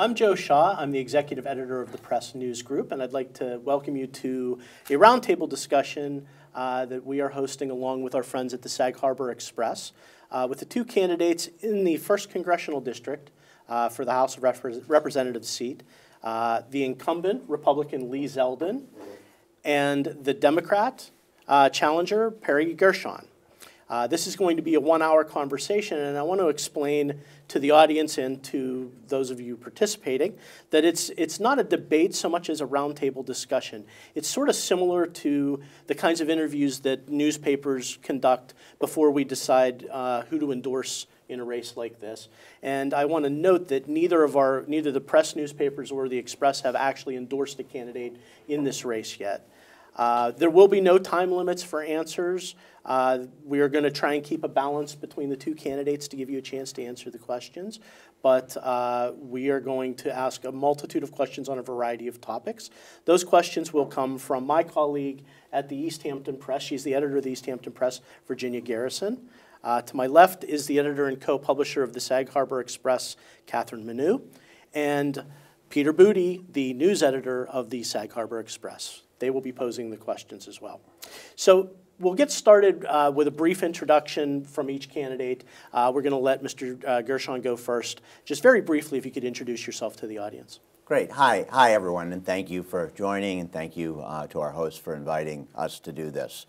I'm Joe Shaw. I'm the executive editor of the Press News Group, and I'd like to welcome you to a roundtable discussion that we are hosting along with our friends at the Sag Harbor Express with the two candidates in the 1st Congressional District for the House of Representatives seat, the incumbent Republican Lee Zeldin and the Democrat challenger Perry Gershon. This is going to be a 1-hour conversation, and I want to explain to the audience and to those of you participating that it's not a debate so much as a roundtable discussion. It's sort of similar to the kinds of interviews that newspapers conduct before we decide who to endorse in a race like this. And I want to note that neither the press newspapers or the Express have actually endorsed a candidate in this race yet. There will be no time limits for answers. We are going to try and keep a balance between the two candidates to give you a chance to answer the questions. But we are going to ask a multitude of questions on a variety of topics. Those questions will come from my colleague at the East Hampton Press. She's the editor of the East Hampton Press, Virginia Gershon. To my left is the editor and co-publisher of the Sag Harbor Express, Catherine Manu, and Peter Booty, the news editor of the Sag Harbor Express. They will be posing the questions as well. So we'll get started with a brief introduction from each candidate. We're going to let Mr. Gershon go first. Just very briefly, if you could introduce yourself to the audience. Great. Hi everyone, and thank you for joining, and thank you to our host for inviting us to do this.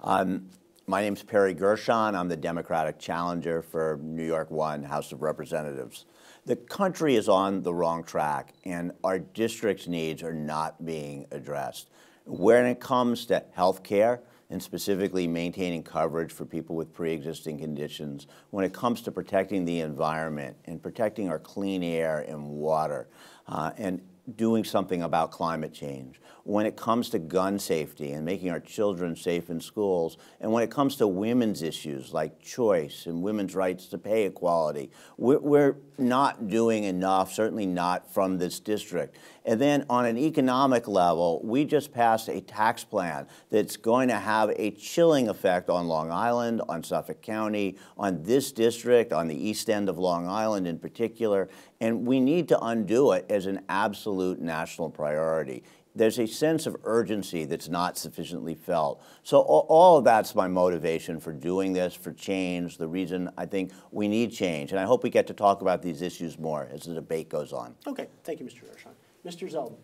My name's Perry Gershon. I'm the Democratic challenger for New York 1 House of Representatives. The country is on the wrong track, and our district's needs are not being addressed. When it comes to health care, and specifically maintaining coverage for people with pre-existing conditions, when it comes to protecting the environment and protecting our clean air and water, and doing something about climate change, when it comes to gun safety and making our children safe in schools, and when it comes to women's issues like choice and women's rights to pay equality, we're not doing enough, certainly not from this district. And then on an economic level, we just passed a tax plan that's going to have a chilling effect on Long Island, on Suffolk County, on this district, on the east end of Long Island in particular, and we need to undo it as an absolute national priority. There's a sense of urgency that's not sufficiently felt. So all of that's my motivation for doing this, for change, the reason I think we need change. And I hope we get to talk about these issues more as the debate goes on. Okay, thank you, Mr. Gershon. Mr. Zeldin.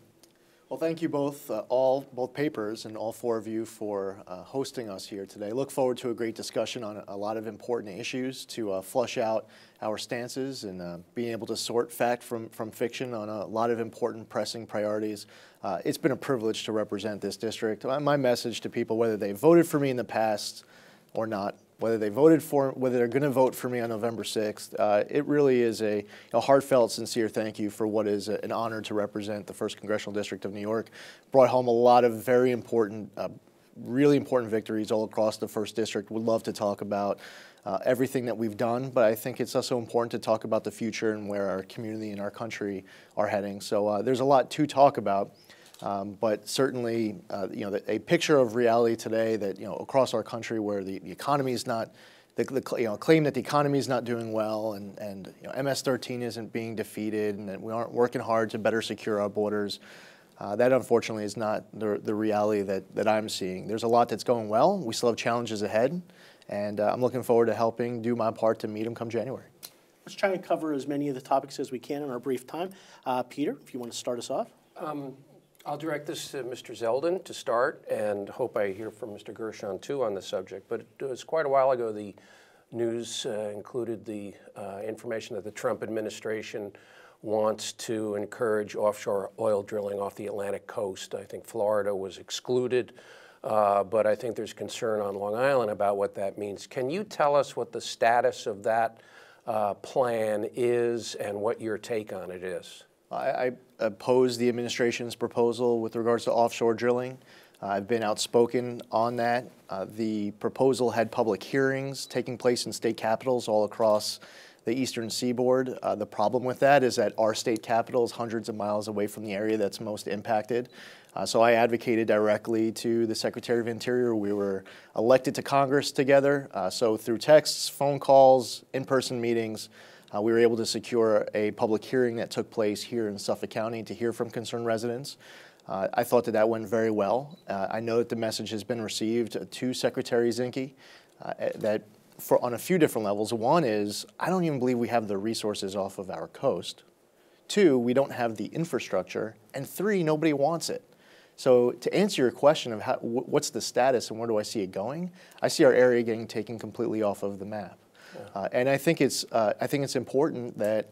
Well, thank you both, both papers and all four of you for hosting us here today. Look forward to a great discussion on a lot of important issues to flush out our stances and being able to sort fact from fiction on a lot of important pressing priorities. It's been a privilege to represent this district. My message to people, whether they voted for me in the past or not, whether they're going to vote for me on November 6th, it really is a heartfelt, sincere thank you for what is an honor to represent the 1st Congressional District of New York. Brought home a lot of very important, really important victories all across the 1st District. Would love to talk about everything that we've done, but I think it's also important to talk about the future and where our community and our country are heading. So there's a lot to talk about. But certainly, a picture of reality today that, across our country where the economy is not, claim that the economy is not doing well and MS-13 isn't being defeated and that we aren't working hard to better secure our borders, that unfortunately is not the reality that I'm seeing. There's a lot that's going well. We still have challenges ahead, and I'm looking forward to helping do my part to meet them come January. Let's try and cover as many of the topics as we can in our brief time. Peter, if you want to start us off. I'll direct this to Mr. Zeldin to start, and hope I hear from Mr. Gershon too on the subject. But it was quite a while ago the news included the information that the Trump administration wants to encourage offshore oil drilling off the Atlantic coast. I think Florida was excluded, but I think there's concern on Long Island about what that means. Can you tell us what the status of that plan is and what your take on it is? I oppose the administration's proposal with regards to offshore drilling. I've been outspoken on that. The proposal had public hearings taking place in state capitals all across the eastern seaboard. The problem with that is that our state capital is hundreds of miles away from the area that's most impacted. So I advocated directly to the Secretary of Interior. We were elected to Congress together. So through texts, phone calls, in-person meetings, We were able to secure a public hearing that took place here in Suffolk County to hear from concerned residents. I thought that went very well. I know that the message has been received to Secretary Zinke on a few different levels. One is, I don't even believe we have the resources off of our coast. Two, we don't have the infrastructure. And three, nobody wants it. So to answer your question of what's the status and where do I see it going, I see our area getting taken completely off of the map. Yeah. And I think it's important that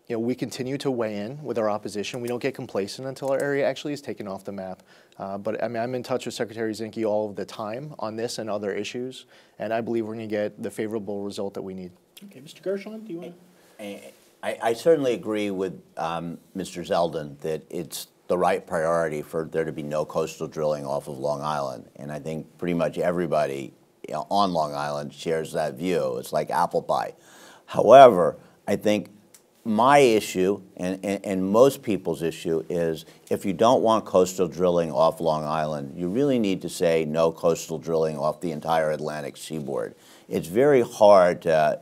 we continue to weigh in with our opposition. We don't get complacent until our area actually is taken off the map. But I mean, I'm in touch with Secretary Zinke all of the time on this and other issues, and I believe we're going to get the favorable result that we need. Okay, Mr. Gershon, do you want to? I certainly agree with Mr. Zeldin that it's the right priority for there to be no coastal drilling off of Long Island, and I think pretty much everybody on Long Island shares that view. It's like apple pie. However, I think my issue and most people's issue is if you don't want coastal drilling off Long Island, you really need to say no coastal drilling off the entire Atlantic seaboard. It's very hard to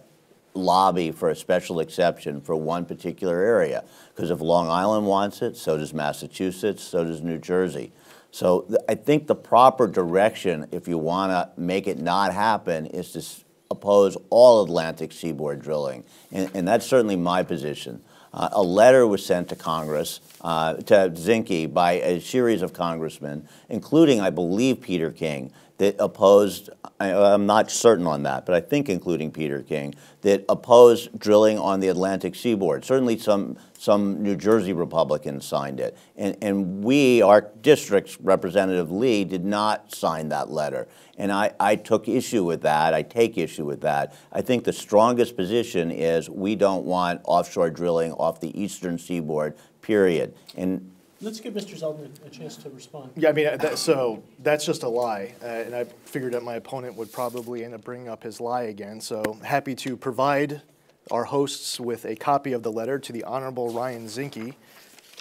lobby for a special exception for one particular area, because if Long Island wants it, so does Massachusetts, so does New Jersey. So I think the proper direction, if you want to make it not happen, is to oppose all Atlantic seaboard drilling, and that's certainly my position. A letter was sent to Congress, to Zinke, by a series of congressmen, including, I believe, Peter King, that opposed, I'm not certain on that, but I think including Peter King, that opposed drilling on the Atlantic seaboard. Certainly some New Jersey Republicans signed it. And we, our district's Representative Lee, did not sign that letter. And I took issue with that. I take issue with that. I think the strongest position is we don't want offshore drilling off the eastern seaboard, period. And let's give Mr. Zeldin a chance to respond. Yeah, I mean, so that's just a lie. And I figured that my opponent would probably end up bringing up his lie again. So happy to provide our hosts with a copy of the letter to the Honorable Ryan Zinke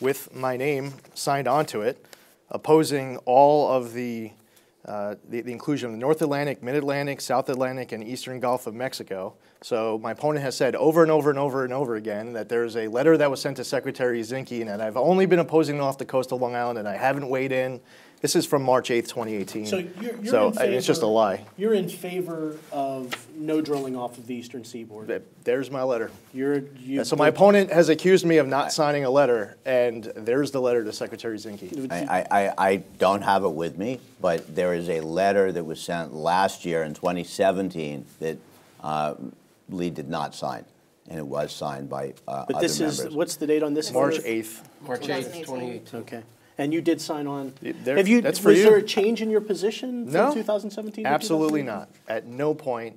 with my name signed onto it, opposing all of the inclusion of the North Atlantic, Mid-Atlantic, South Atlantic, and Eastern Gulf of Mexico. So my opponent has said over and over and over and over again that there's a letter that was sent to Secretary Zinke and that I've only been opposing off the coast of Long Island and I haven't weighed in. This is from March 8th, 2018. So you're in favor, it's just a lie. You're in favor of no drilling off of the eastern seaboard. There's my letter. So my opponent has accused me of not signing a letter, and there's the letter to Secretary Zinke. I don't have it with me, but there is a letter that was sent last year in 2017 that Lee did not sign, and it was signed by other members. What's the date on this? March 8th. March 8th, 2018. Okay. And you did sign on. That's for you. Was there a change in your position from 2017 to absolutely 2018? not. At no point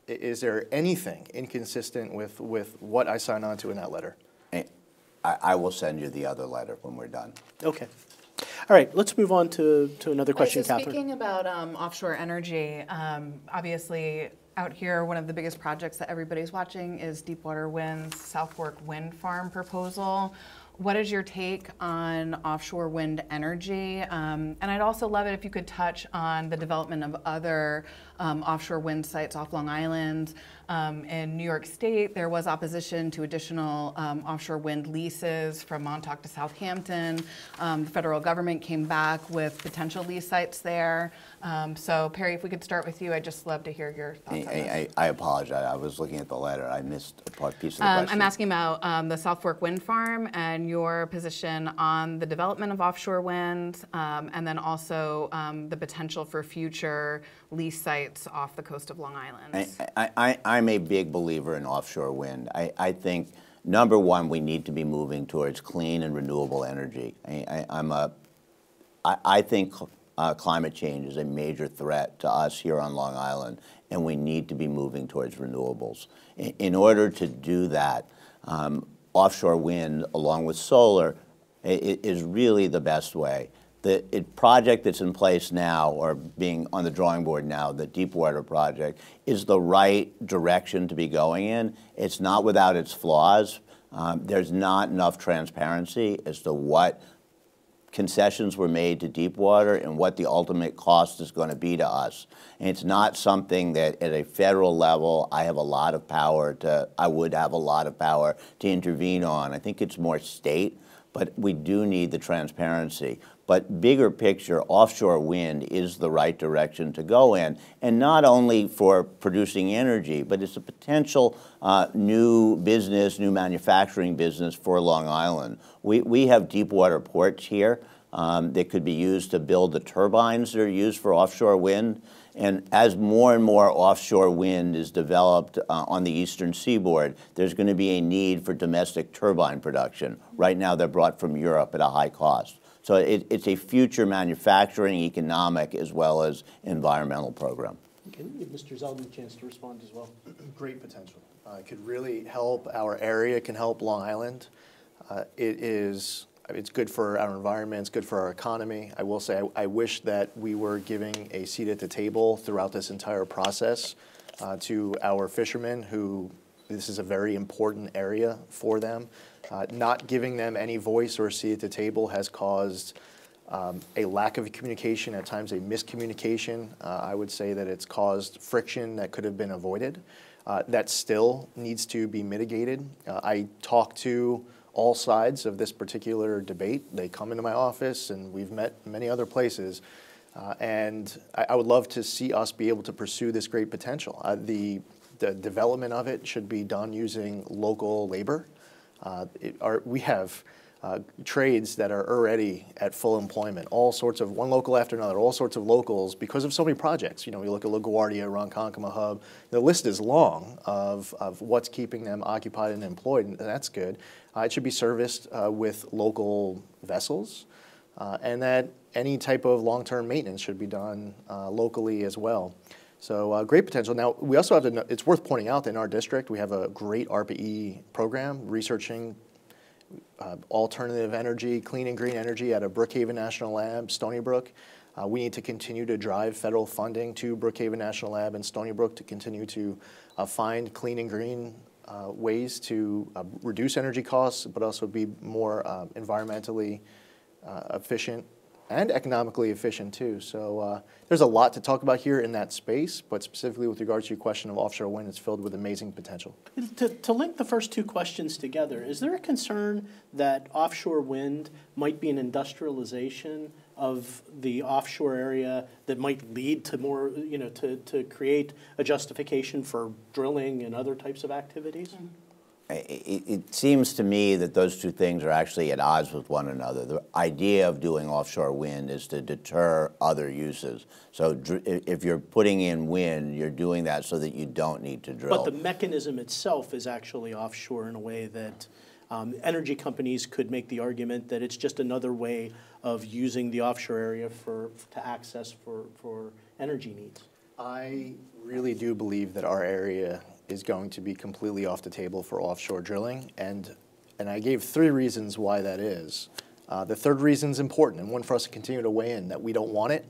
is there anything inconsistent with what I signed on to in that letter. I will send you the other letter when we're done. Okay. All right, let's move on to another question, so Catherine. Speaking about offshore energy, obviously out here, one of the biggest projects that everybody's watching is Deepwater Wind's South Fork Wind Farm proposal. What is your take on offshore wind energy? And I'd also love it if you could touch on the development of other offshore wind sites off Long Island. In New York State, there was opposition to additional offshore wind leases from Montauk to Southampton. The federal government came back with potential lease sites there. So Perry, if we could start with you, I'd just love to hear your thoughts on this. I apologize. I was looking at the letter. I missed a piece of the question. I'm asking about the South Fork Wind Farm and your position on the development of offshore wind, and then also the potential for future lease sites off the coast of Long Island. I'm a big believer in offshore wind. I think, number one, we need to be moving towards clean and renewable energy. I think climate change is a major threat to us here on Long Island, and we need to be moving towards renewables. In order to do that, offshore wind, along with solar, is really the best way. The project that's in place now, or being on the drawing board now, the Deepwater project, is the right direction to be going in. It's not without its flaws. There's not enough transparency as to what concessions were made to Deepwater and what the ultimate cost is going to be to us. And it's not something that at a federal level I would have a lot of power to intervene on. I think it's more state, but we do need the transparency. But bigger picture, offshore wind is the right direction to go in, and not only for producing energy, but it's a potential new business, new manufacturing business for Long Island. We have deepwater ports here that could be used to build the turbines that are used for offshore wind. And as more and more offshore wind is developed on the eastern seaboard, there's going to be a need for domestic turbine production. Right now, they're brought from Europe at a high cost. So it's a future manufacturing, economic, as well as environmental program. Can you give Mr. Zeldin a chance to respond as well? Great potential. It could really help our area, it can help Long Island. It's good for our environment, it's good for our economy. I will say I wish that we were giving a seat at the table throughout this entire process to our fishermen who, this is a very important area for them. Not giving them any voice or seat at the table has caused a lack of communication, at times a miscommunication. I would say that it's caused friction that could have been avoided. That still needs to be mitigated. I talk to all sides of this particular debate. They come into my office, and we've met many other places. And I would love to see us be able to pursue this great potential. The development of it should be done using local labor. We have trades that are already at full employment, all sorts of, one local after another, all sorts of locals because of so many projects. You know, we look at LaGuardia, Ronkonkoma Hub. The list is long of what's keeping them occupied and employed, and that's good. It should be serviced with local vessels, and that any type of long-term maintenance should be done locally as well. So great potential. Now, we also have to, it's worth pointing out that in our district, we have a great ARPA-E program researching alternative energy, clean and green energy out of Brookhaven National Lab, Stony Brook. We need to continue to drive federal funding to Brookhaven National Lab and Stony Brook to continue to find clean and green ways to reduce energy costs, but also be more environmentally efficient and economically efficient too. So there's a lot to talk about here in that space, but specifically with regards to your question of offshore wind, it's filled with amazing potential. To link the first two questions together, is there a concern that offshore wind might be an industrialization of the offshore area that might lead to more, you know, to create a justification for drilling and other types of activities? Mm-hmm. It seems to me that those two things are actually at odds with one another. The idea of doing offshore wind is to deter other uses. So if you're putting in wind, you're doing that so that you don't need to drill. But the mechanism itself is actually offshore in a way that energy companies could make the argument that it's just another way of using the offshore area to access for energy needs. I really do believe that our area is going to be completely off the table for offshore drilling, and I gave 3 reasons why that is. The third reason is important, and one for us to continue to weigh in, that we don't want it,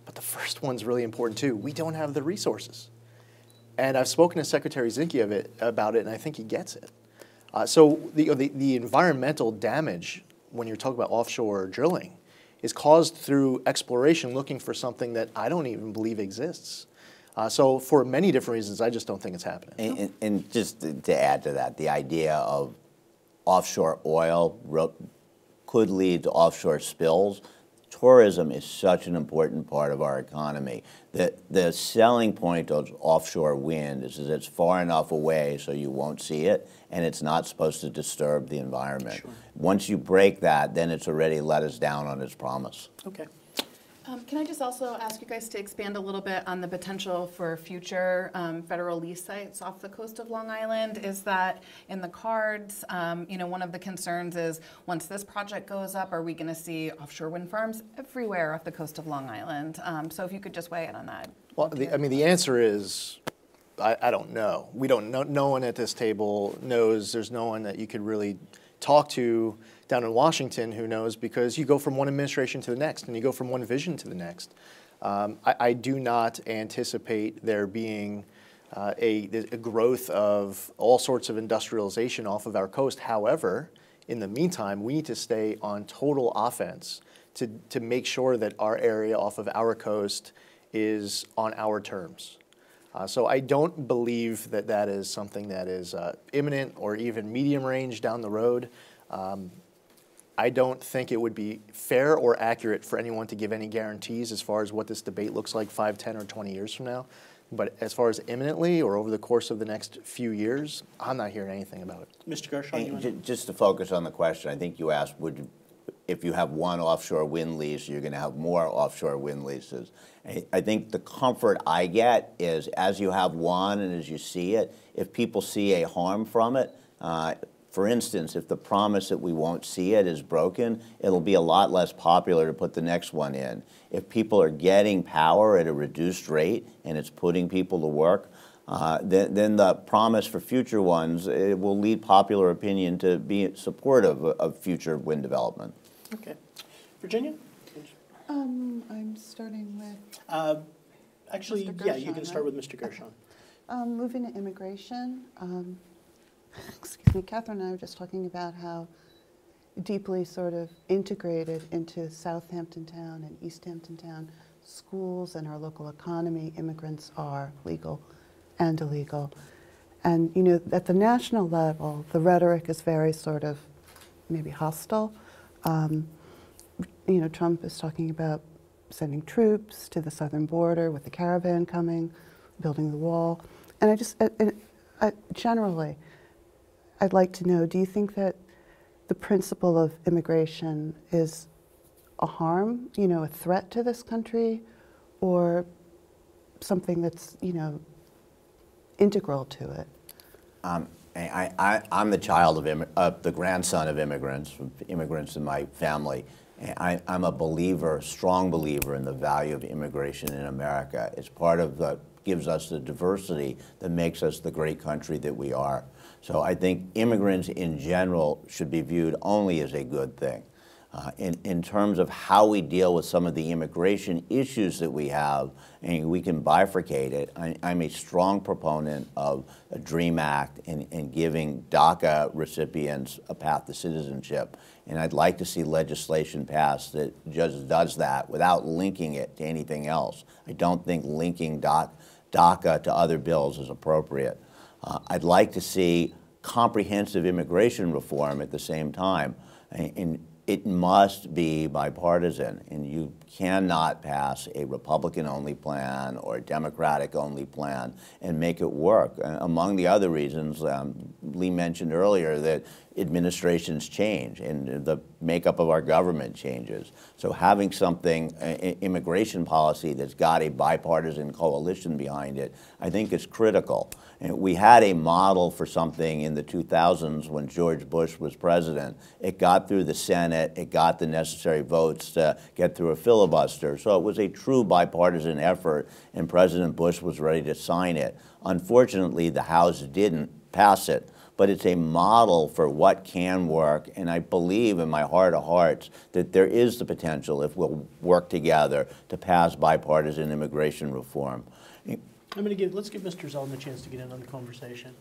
but the first one's really important too. We don't have the resources. And I've spoken to Secretary Zinke about it, and I think he gets it. So the environmental damage when you're talking about offshore drilling is caused through exploration looking for something that I don't even believe exists. So for many different reasons, I just don't think it's happening. And just to add to that, the idea of offshore oil could lead to offshore spills. Tourism is such an important part of our economy. The selling point of offshore wind is that it's far enough away so you won't see it, and it's not supposed to disturb the environment. Sure. Once you break that, then it's already let us down on its promise. Okay. Can I just also ask you guys to expand a little bit on the potential for future federal lease sites off the coast of Long Island? Is that in the cards? You know, one of the concerns is once this project goes up, are we going to see offshore wind farms everywhere off the coast of Long Island? So if you could just weigh in on that. Well, the answer is I don't know. We don't know. No one at this table knows. There's no one that you could really talk to down in Washington who knows, because you go from one administration to the next and you go from one vision to the next. I do not anticipate there being a growth of all sorts of industrialization off of our coast. However, In the meantime, we need to stay on total offense to make sure that our area off of our coast is on our terms. So I don't believe that that is something that is imminent or even medium range down the road. I don't think it would be fair or accurate for anyone to give any guarantees as far as what this debate looks like 5, 10, or 20 years from now. But as far as imminently or over the course of the next few years, I'm not hearing anything about it. Mr. Gershon, you want Just to focus on the question, I think you asked, if you have one offshore wind lease, you're going to have more offshore wind leases. I think the comfort I get is as you have one and as you see it, if people see a harm from it, for instance, if the promise that we won't see it is broken, it'll be a lot less popular to put the next one in. If people are getting power at a reduced rate and it's putting people to work, then the promise for future ones, it will lead popular opinion to be supportive of future wind development. Okay. Virginia? I'm starting with Actually, Mr. yeah, you Gershon, can start right? with Mr. Gershon. moving to immigration. Excuse me, Catherine and I were just talking about how deeply sort of integrated into Southampton town and East Hampton town schools and our local economy immigrants are, legal and illegal. And you know, at the national level, the rhetoric is very sort of maybe hostile. You know, Trump is talking about sending troops to the southern border with the caravan coming, building the wall. And generally, I'd like to know, do you think that the principle of immigration is a harm, you know, a threat to this country, or something that's, you know, integral to it? I'm the child of the grandson of immigrants in my family. I'm a believer, strong believer in the value of immigration in America. It's part of the, gives us the diversity that makes us the great country that we are. So I think immigrants in general should be viewed only as a good thing. In terms of how we deal with some of the immigration issues that we have, and we can bifurcate it, I'm a strong proponent of a DREAM Act and giving DACA recipients a path to citizenship. And I'd like to see legislation passed that just does that without linking it to anything else. I don't think linking DACA to other bills is appropriate. I'd like to see comprehensive immigration reform at the same time. And it must be bipartisan, and you cannot pass a Republican-only plan or a Democratic-only plan and make it work. Among the other reasons, Lee mentioned earlier that administrations change and the makeup of our government changes. So having something, immigration policy that's got a bipartisan coalition behind it, I think is critical. And we had a model for something in the 2000s when George Bush was president. It got through the Senate, it got the necessary votes to get through a filibuster. So it was a true bipartisan effort, and President Bush was ready to sign it. Unfortunately, the House didn't pass it. But it's a model for what can work, and I believe in my heart of hearts that there is the potential, if we'll work together, to pass bipartisan immigration reform. Let's give Mr. Zeldin a chance to get in on the conversation.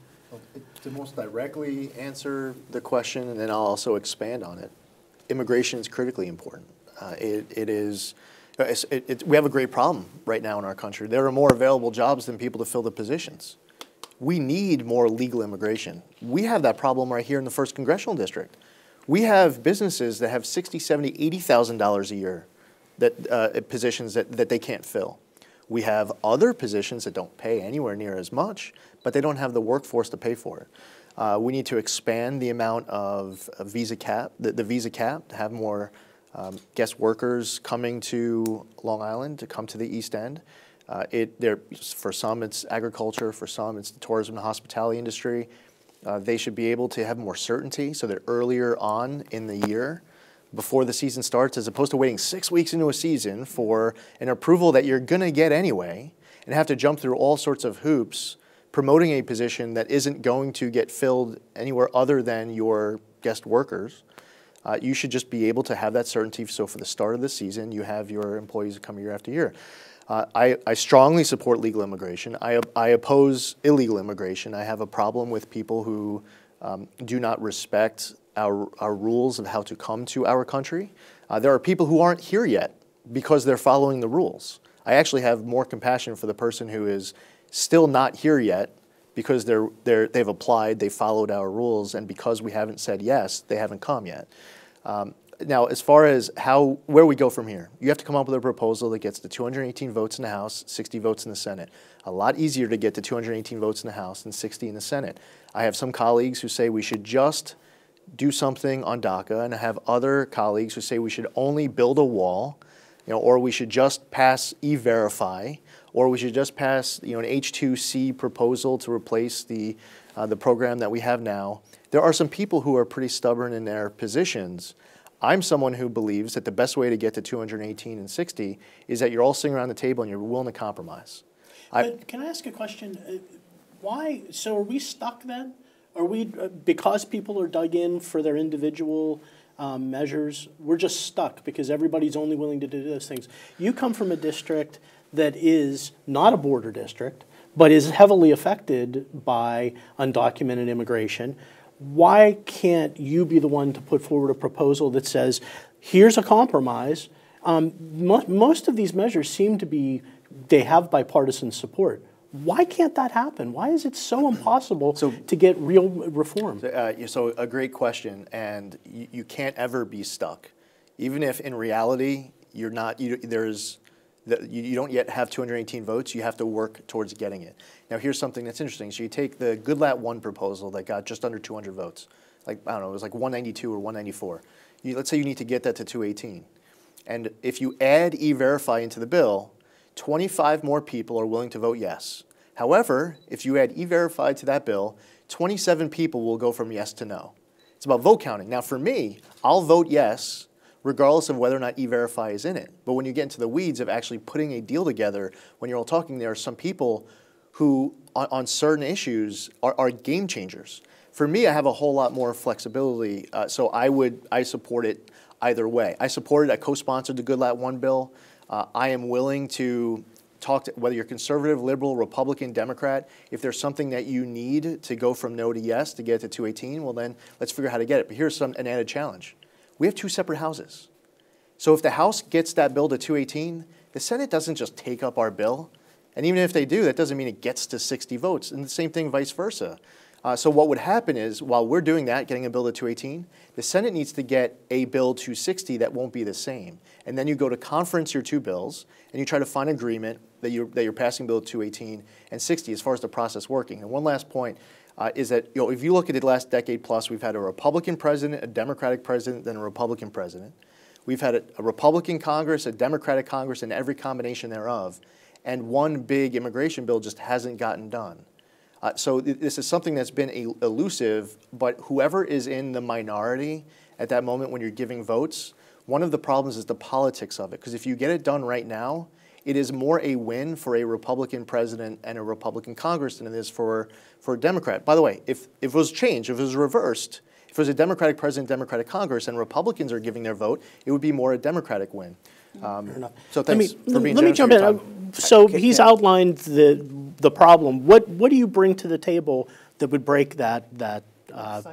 To most directly answer the question, and then I'll also expand on it, immigration is critically important. We have a great problem right now in our country. There are more available jobs than people to fill the positions. We need more legal immigration. We have that problem right here in the 1st Congressional District. We have businesses that have $60,000, $70,000, $80,000 a year, that positions that they can't fill. We have other positions that don't pay anywhere near as much, but they don't have the workforce to pay for it. We need to expand the amount of visa cap, the visa cap, to have more guest workers coming to Long Island, to come to the East End. For some, it's agriculture. For some, it's the tourism and hospitality industry. They should be able to have more certainty so that earlier on in the year, before the season starts, as opposed to waiting 6 weeks into a season for an approval that you're going to get anyway and have to jump through all sorts of hoops promoting a position that isn't going to get filled anywhere other than your guest workers. You should just be able to have that certainty, so for the start of the season, you have your employees come year after year. I strongly support legal immigration. I oppose illegal immigration. I have a problem with people who do not respect our rules of how to come to our country. There are people who aren't here yet because they're following the rules. I actually have more compassion for the person who is still not here yet because they've applied, they followed our rules, and because we haven't said yes, they haven't come yet. Now, as far as where we go from here, you have to come up with a proposal that gets the 218 votes in the House, 60 votes in the Senate. A lot easier to get to 218 votes in the House than 60 in the Senate. I have some colleagues who say we should just do something on DACA, and I have other colleagues who say we should only build a wall, or we should just pass E-Verify, or we should just pass an H2C proposal to replace the program that we have now. There are some people who are pretty stubborn in their positions. I'm someone who believes that the best way to get to 218 and 60 is that you're all sitting around the table and you're willing to compromise. Can I ask a question? Why? So are we stuck then? Are we, because people are dug in for their individual measures, we're just stuck because everybody's only willing to do those things? You come from a district that is not a border district, but is heavily affected by undocumented immigration. Why can't you be the one to put forward a proposal that says, here's a compromise? Most of these measures seem to be, they have bipartisan support. Why can't that happen? Why is it so impossible to get real reform? So a great question, and you can't ever be stuck. Even if in reality you're not, you don't yet have 218 votes, you have to work towards getting it. Now here's something that's interesting. So you take the Goodlatte 1 proposal that got just under 200 votes. Like, I don't know, it was like 192 or 194. Let's say you need to get that to 218. And if you add E-Verify into the bill, 25 more people are willing to vote yes. However, if you add E-Verify to that bill, 27 people will go from yes to no. It's about vote counting. Now for me, I'll vote yes regardless of whether or not E-Verify is in it. But when you get into the weeds of actually putting a deal together, when you're all talking, there are some people who, on certain issues, are game changers. For me, I have a whole lot more flexibility, so I support it either way. I co-sponsored the Goodlatte 1 bill. I am willing to talk to, whether you're conservative, liberal, Republican, Democrat, if there's something that you need to go from no to yes to get to 218, well then, let's figure out how to get it. But here's an added challenge. We have 2 separate houses. So if the House gets that bill to 218, the Senate doesn't just take up our bill. And even if they do, that doesn't mean it gets to 60 votes. And the same thing vice versa. So what would happen is, while we're doing that, getting a bill to 218, the Senate needs to get a bill to 60 that won't be the same. And then you go to conference your 2 bills, and you try to find agreement that you're passing bill 218 and 60 as far as the process working. And one last point is that if you look at the last decade plus, we've had a Republican president, a Democratic president, then a Republican president. We've had a Republican Congress, a Democratic Congress, and every combination thereof. And one big immigration bill just hasn't gotten done. So this is something that's been elusive, but whoever is in the minority at that moment when you're giving votes, one of the problems is the politics of it. Because if you get it done right now, it is more a win for a Republican president and a Republican Congress than it is for a Democrat. By the way, if it was changed, if it was reversed, if it was a Democratic president, Democratic Congress, and Republicans are giving their vote, it would be more a Democratic win. So thanks for being Let me generous jump with your in. time. So he's outlined the problem. What do you bring to the table that would break that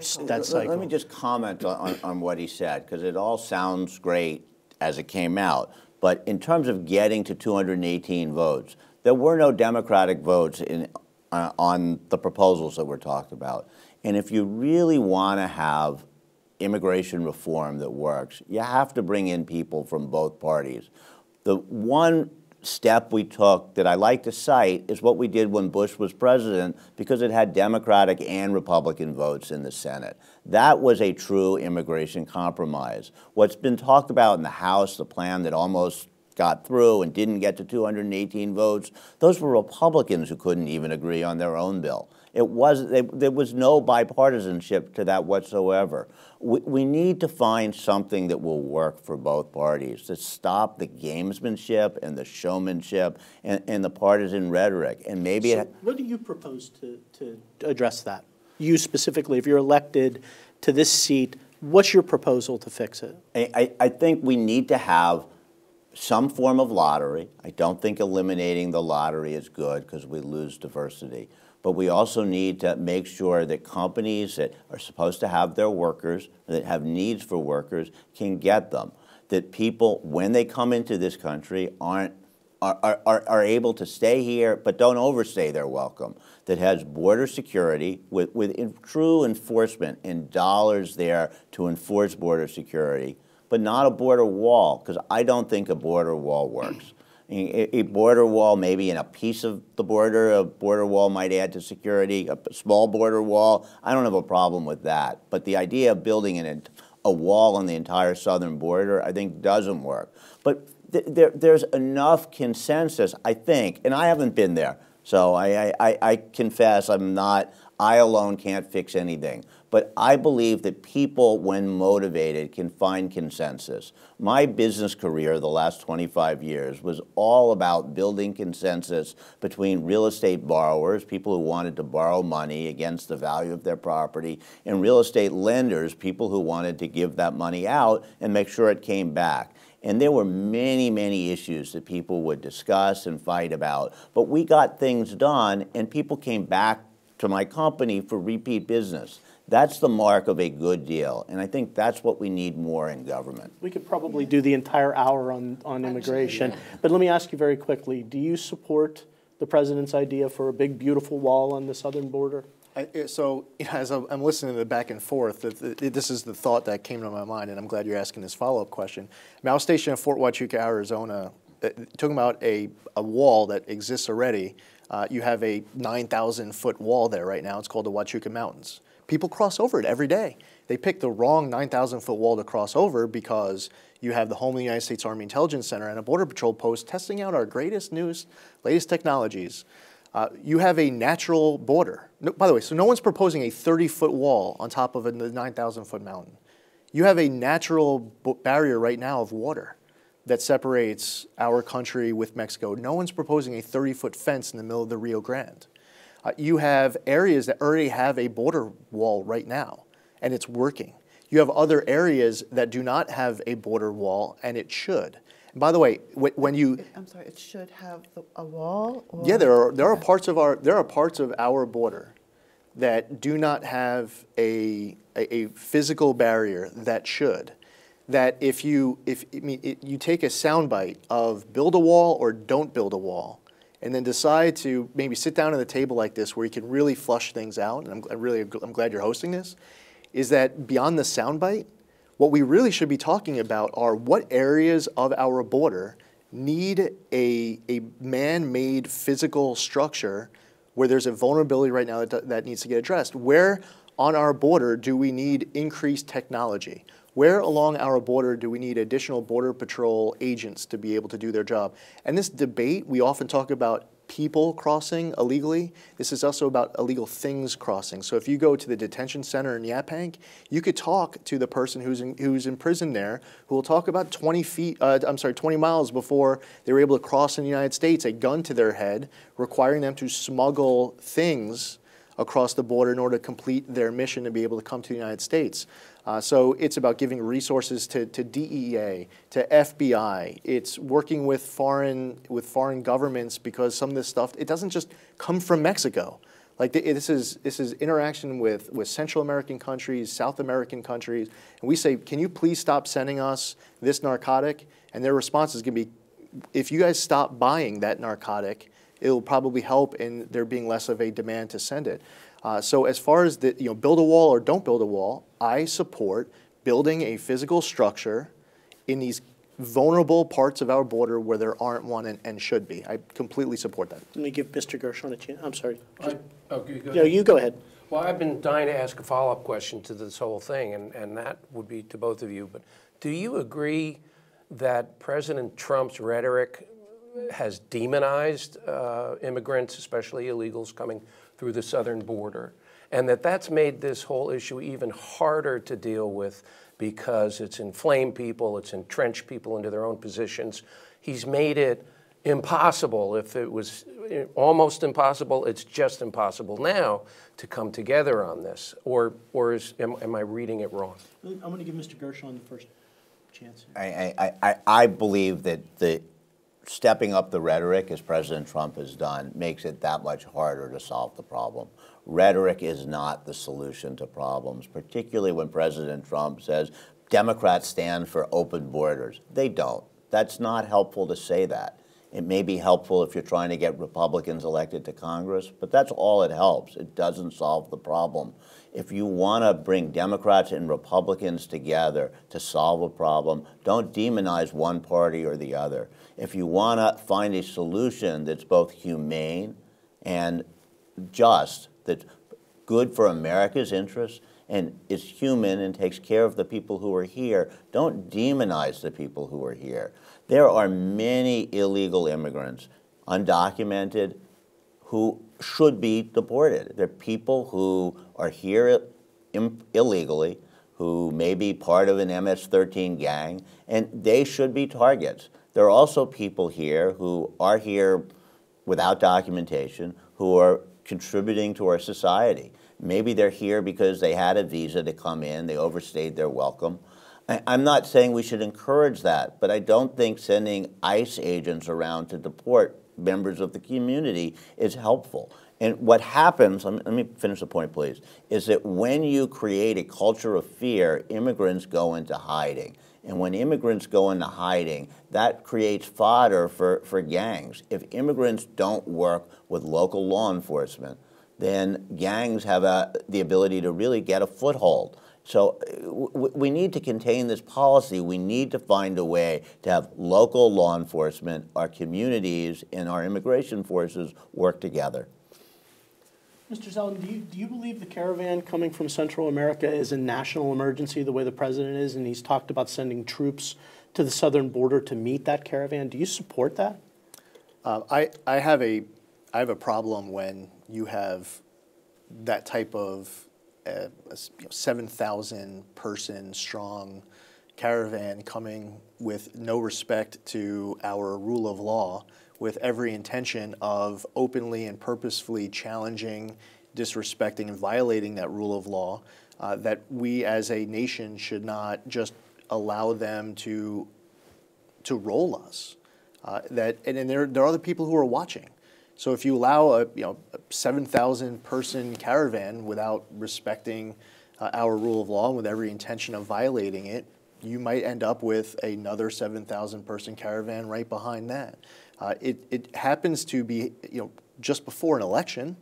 cycle? Let me just comment on what he said, because it all sounds great as it came out. But in terms of getting to 218 votes, there were no Democratic votes on the proposals that we're talking about. And if you really want to have immigration reform that works, you have to bring in people from both parties. The one step we took that I like to cite is what we did when Bush was president, because it had Democratic and Republican votes in the Senate. That was a true immigration compromise. What's been talked about in the House, the plan that almost got through and didn't get to 218 votes, those were Republicans who couldn't even agree on their own bill. There was no bipartisanship to that whatsoever. We need to find something that will work for both parties to stop the gamesmanship and the showmanship and the partisan rhetoric. And maybe So what do you propose to address that? You specifically, if you're elected to this seat, what's your proposal to fix it? I think we need to have some form of lottery. I don't think eliminating the lottery is good because we lose diversity. but we also need to make sure that companies that are supposed to have their workers, that have needs for workers, can get them. That people, when they come into this country, are able to stay here, but don't overstay their welcome. That has border security with true enforcement and dollars there to enforce border security, but not a border wall, because I don't think a border wall works. A border wall, maybe in a piece of the border, a border wall might add to security, a small border wall. I don't have a problem with that. But the idea of building a wall on the entire southern border, I think, doesn't work. But there's enough consensus, I think, and I haven't been there, so I confess I alone can't fix anything. But I believe that people, when motivated, can find consensus. My business career the last 25 years was all about building consensus between real estate borrowers, people who wanted to borrow money against the value of their property, and real estate lenders, people who wanted to give that money out and make sure it came back. And there were many, many issues that people would discuss and fight about. But we got things done, and people came back to my company for repeat business. That's the mark of a good deal, and I think that's what we need more in government. We could probably do the entire hour on immigration, but let me ask you very quickly, do you support the president's idea for a big, beautiful wall on the southern border? So as I'm listening to the back and forth, this is the thought that came to my mind, and I'm glad you're asking this follow-up question. I was stationed in Fort Huachuca, Arizona, talking about a wall that exists already. You have a 9,000-foot wall there right now. It's called the Huachuca Mountains. People cross over it every day. They picked the wrong 9,000-foot wall to cross over because you have the home of the United States Army Intelligence Center and a Border Patrol post testing out our greatest, newest, latest technologies. You have a natural border. No, by the way, so no one's proposing a 30-foot wall on top of a 9,000-foot mountain. You have a natural barrier right now of water that separates our country with Mexico. No one's proposing a 30-foot fence in the middle of the Rio Grande. You have areas that already have a border wall right now, and it's working. You have other areas that do not have a border wall, and it should. And by the way, when you... I'm sorry, it should have a wall? Or? Yeah, there are parts of our border that do not have a physical barrier that should. That if you take a soundbite of build a wall or don't build a wall, and then decide to maybe sit down at a table like this where you can really flush things out, and I'm glad you're hosting this, is that beyond the soundbite, what we really should be talking about are what areas of our border need a man-made physical structure where there's a vulnerability right now that needs to get addressed. Where on our border do we need increased technology? Where along our border do we need additional Border Patrol agents to be able to do their job? And this debate, we often talk about people crossing illegally. This is also about illegal things crossing. So if you go to the detention center in Yaphank, you could talk to the person who's in prison there, who will talk about 20 miles before they were able to cross in the United States, a gun to their head, requiring them to smuggle things across the border in order to complete their mission to be able to come to the United States. So it's about giving resources to DEA, to FBI. It's working with foreign governments, because some of this stuff, it doesn't just come from Mexico. Like this is interaction with Central American countries, South American countries, and we say, can you please stop sending us this narcotic? And their response is going to be, if you guys stop buying that narcotic, it'll probably help in there being less of a demand to send it. So as far as the build a wall or don't build a wall, I support building a physical structure in these vulnerable parts of our border where there aren't one and should be. I completely support that. Let me give Mr. Gershon a chance. I'm sorry. Okay, go ahead. No, you go ahead. Well, I've been dying to ask a follow-up question to this whole thing, and that would be to both of you. But do you agree that President Trump's rhetoric has demonized immigrants, especially illegals coming through the southern border, and that's made this whole issue even harder to deal with because it's inflamed people, it's entrenched people into their own positions? He's made it impossible. If it was almost impossible, it's just impossible now to come together on this. Or am I reading it wrong? I'm going to give Mr. Gershon the first chance. I believe that stepping up the rhetoric, as President Trump has done, makes it that much harder to solve the problem. Rhetoric is not the solution to problems, particularly when President Trump says Democrats stand for open borders. They don't. That's not helpful to say that. It may be helpful if you're trying to get Republicans elected to Congress, but that's all it helps. It doesn't solve the problem. If you want to bring Democrats and Republicans together to solve a problem, don't demonize one party or the other. If you want to find a solution that's both humane and just, that's good for America's interests and is human and takes care of the people who are here, don't demonize the people who are here. There are many illegal immigrants, undocumented, who should be deported. They're people who are here illegally, who may be part of an MS-13 gang, and they should be targets. There are also people here who are here without documentation, who are contributing to our society. Maybe they're here because they had a visa to come in, they overstayed their welcome. I'm not saying we should encourage that, but I don't think sending ICE agents around to deport members of the community is helpful. And what happens, let me finish the point, please, is that when you create a culture of fear, immigrants go into hiding. And when immigrants go into hiding, that creates fodder for gangs. If immigrants don't work with local law enforcement, then gangs have the ability to really get a foothold. So we need to contain this policy. We need to find a way to have local law enforcement, our communities, and our immigration forces work together. Mr. Zeldin, do you believe the caravan coming from Central America is a national emergency the way the president is, and he's talked about sending troops to the southern border to meet that caravan? Do you support that? I have a problem when you have that type of 7,000 person strong caravan coming with no respect to our rule of law, with every intention of openly and purposefully challenging, disrespecting, and violating that rule of law, that we as a nation should not just allow them to roll us. And there are other people who are watching. So if you allow a 7,000 person caravan without respecting our rule of law and with every intention of violating it, you might end up with another 7,000 person caravan right behind that. It happens to be just before an election,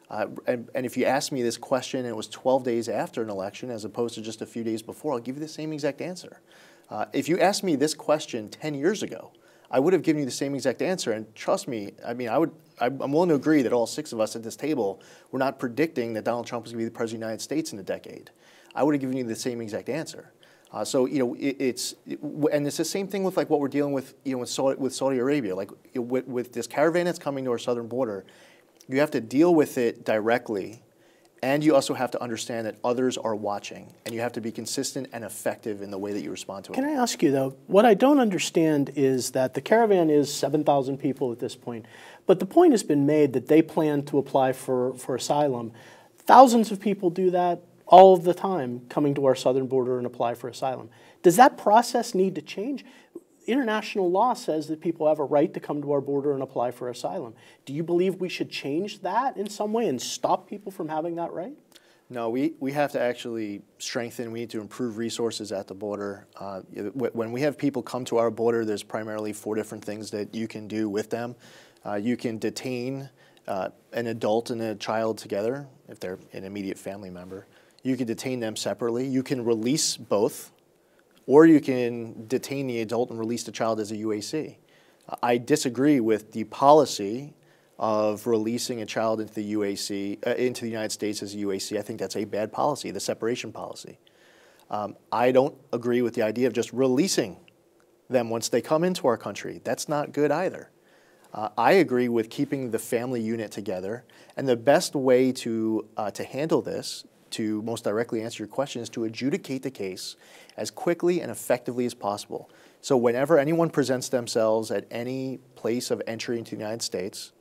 and if you ask me this question and it was 12 days after an election as opposed to just a few days before, I'll give you the same exact answer. If you asked me this question 10 years ago, I would have given you the same exact answer, and trust me, I mean, I'm willing to agree that all 6 of us at this table were not predicting that Donald Trump was going to be the President of the United States in a decade. I would have given you the same exact answer. So it's the same thing with like what we're dealing with with Saudi Arabia, like with this caravan that's coming to our southern border. You have to deal with it directly, and you also have to understand that others are watching, and you have to be consistent and effective in the way that you respond to it. Can I ask you though, what I don't understand is that the caravan is 7,000 people at this point, but the point has been made that they plan to apply for asylum. Thousands of people do that all of the time, coming to our southern border and apply for asylum. Does that process need to change? International law says that people have a right to come to our border and apply for asylum. Do you believe we should change that in some way and stop people from having that right? No, we have to actually strengthen, we need to improve resources at the border. When we have people come to our border, there's primarily 4 different things that you can do with them. You can detain an adult and a child together if they're an immediate family member. You can detain them separately. You can release both, or you can detain the adult and release the child as a UAC. I disagree with the policy of releasing a child into the UAC, into the United States as a UAC. I think that's a bad policy, the separation policy. I don't agree with the idea of just releasing them once they come into our country. That's not good either. I agree with keeping the family unit together, and the best way to handle this, to most directly answer your question, is to adjudicate the case as quickly and effectively as possible. So whenever anyone presents themselves at any place of entry into the United States,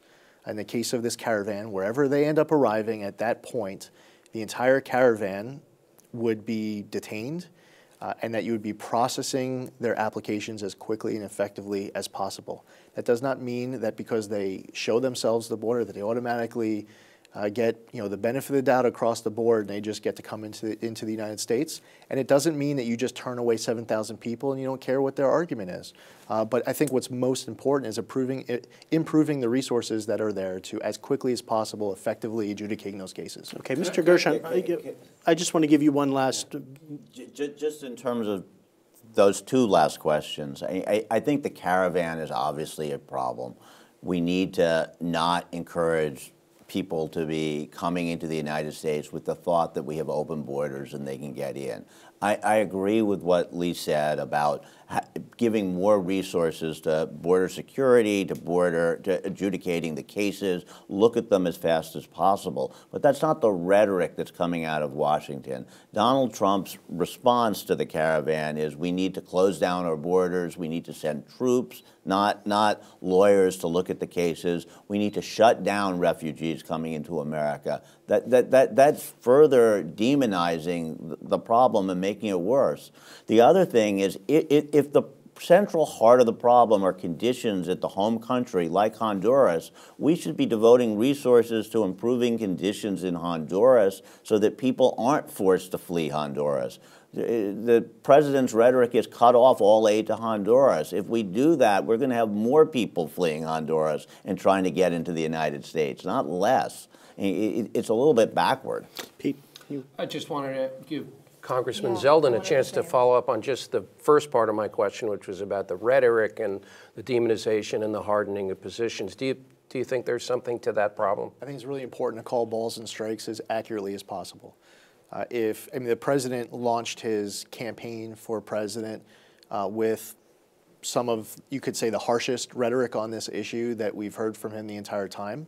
in the case of this caravan, wherever they end up arriving at that point, the entire caravan would be detained. and that you would be processing their applications as quickly and effectively as possible. That does not mean that because they show themselves the border that they automatically get the benefit of the doubt across the board and they just get to come into the United States. And it doesn't mean that you just turn away 7,000 people and you don't care what their argument is. But I think what's most important is improving the resources that are there to, as quickly as possible, effectively adjudicating those cases. Okay, Mr. Gershon, I just want to give you one last. Just in terms of those two last questions, I think the caravan is obviously a problem. We need to not encourage people to be coming into the United States with the thought that we have open borders and they can get in. I agree with what Lee said about giving more resources to border security, to adjudicating the cases, look at them as fast as possible. But that's not the rhetoric that's coming out of Washington. Donald Trump's response to the caravan is we need to close down our borders, we need to send troops, not lawyers to look at the cases. We need to shut down refugees coming into America. That's further demonizing the problem and making it worse. The other thing is if the central heart of the problem are conditions at the home country, like Honduras, we should be devoting resources to improving conditions in Honduras so that people aren't forced to flee Honduras. The president's rhetoric is cut off all aid to Honduras. If we do that, we're going to have more people fleeing Honduras and trying to get into the United States, not less. It's a little bit backward. Pete, I just wanted to give Congressman Zeldin a chance to follow up on just the first part of my question, which was about the rhetoric and the demonization and the hardening of positions. Do you think there's something to that problem? I think it's really important to call balls and strikes as accurately as possible. The president launched his campaign for president with some of, you could say, the harshest rhetoric on this issue that we've heard from him the entire time.